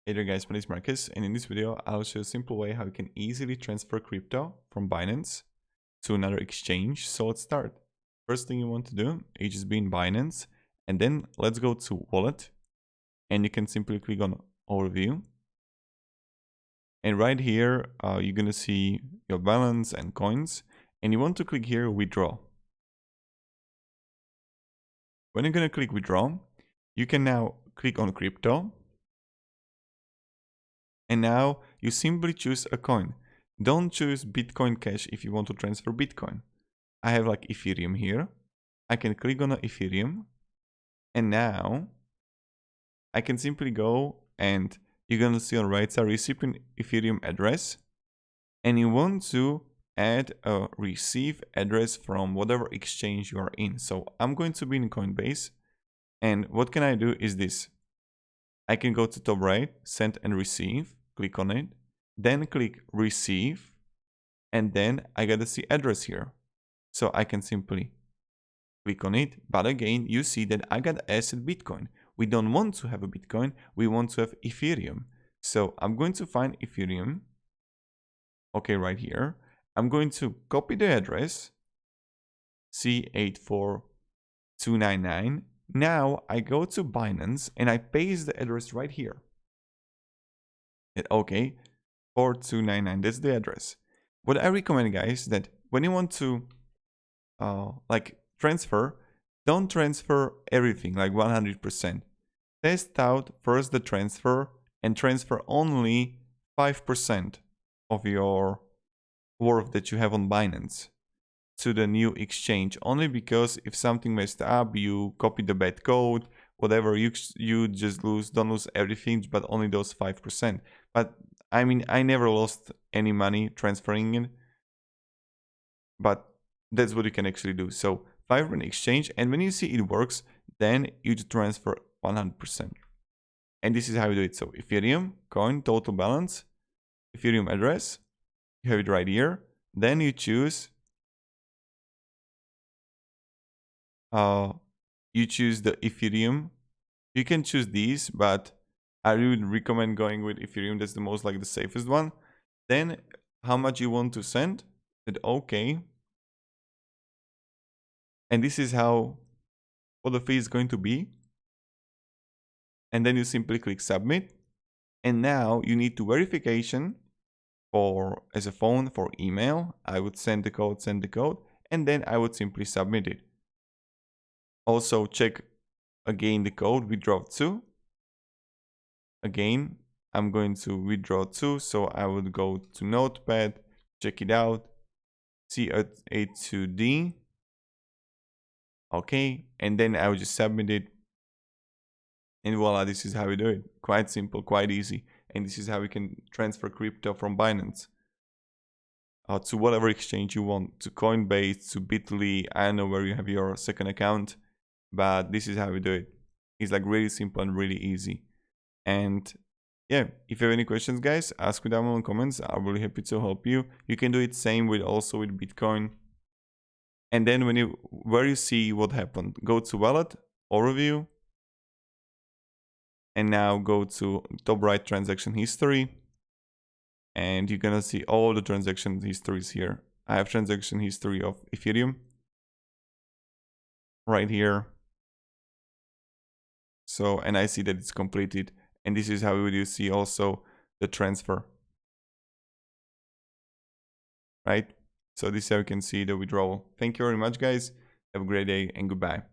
Hey there guys, my name is Marcus, and in this video I'll show you a simple way how you can easily transfer crypto from Binance to another exchange. So let's start. First thing you want to do is just be in Binance, and then let's go to Wallet, and you can simply click on Overview. And right here you're gonna see your balance and coins, and you want to click here Withdraw. When you're gonna click Withdraw, you can now click on Crypto. And now you simply choose a coin. Don't choose Bitcoin Cash if you want to transfer Bitcoin. I have like Ethereum here. I can click on Ethereum. And now I can simply go and you're going to see on the right side recipient Ethereum address. And you want to add a receive address from whatever exchange you are in. So I'm going to be in Coinbase. And what can I do is this. I can go to top right, send and receive. Click on it, then click receive, and then I gotta see address here. So I can simply click on it, but again, you see that I got asset Bitcoin. We don't want to have a Bitcoin, we want to have Ethereum. So I'm going to find Ethereum, okay, right here. I'm going to copy the address, C84299. Now I go to Binance and I paste the address right here. Okay, 4299, that's the address. What I recommend, guys, that when you want to like transfer, don't transfer everything like 100%. Test out first the transfer and transfer only 5% of your worth that you have on Binance to the new exchange, only because if something messed up, you copy the bad code, whatever, you just don't lose everything, but only those 5%. But I mean, I never lost any money transferring it, but that's what you can actually do. So 5% exchange, and when you see it works, then you just transfer 100%. And this is how you do it. So Ethereum, coin, total balance, Ethereum address, you have it right here. Then you choose the Ethereum. You can choose these, but I would recommend going with Ethereum. That's the most like the safest one. Then how much you want to send, hit OK. And this is how what the fee is going to be. And then you simply click submit. And now you need to verification for as a phone, for email. I would send the code, and then I would simply submit it. Also check again the code, withdraw to. Again, I'm going to withdraw to, so I would go to Notepad, check it out, C842D. Okay, and then I will just submit it. And voila, this is how we do it. Quite simple, quite easy. And this is how we can transfer crypto from Binance to whatever exchange you want, to Coinbase, to Bitly. I don't know where you have your second account, but this is how we do it. It's like really simple and really easy. And yeah, if you have any questions, guys, ask me down in the comments. I'm really happy to help you. You can do it same with also with Bitcoin. And then where you see what happened, go to wallet, overview, and now go to top right transaction history. And you're gonna see all the transaction histories here. I have transaction history of Ethereum right here. So, and I see that it's completed. And this is how you see also the transfer, right? So this is how you can see the withdrawal. Thank you very much, guys. Have a great day and goodbye.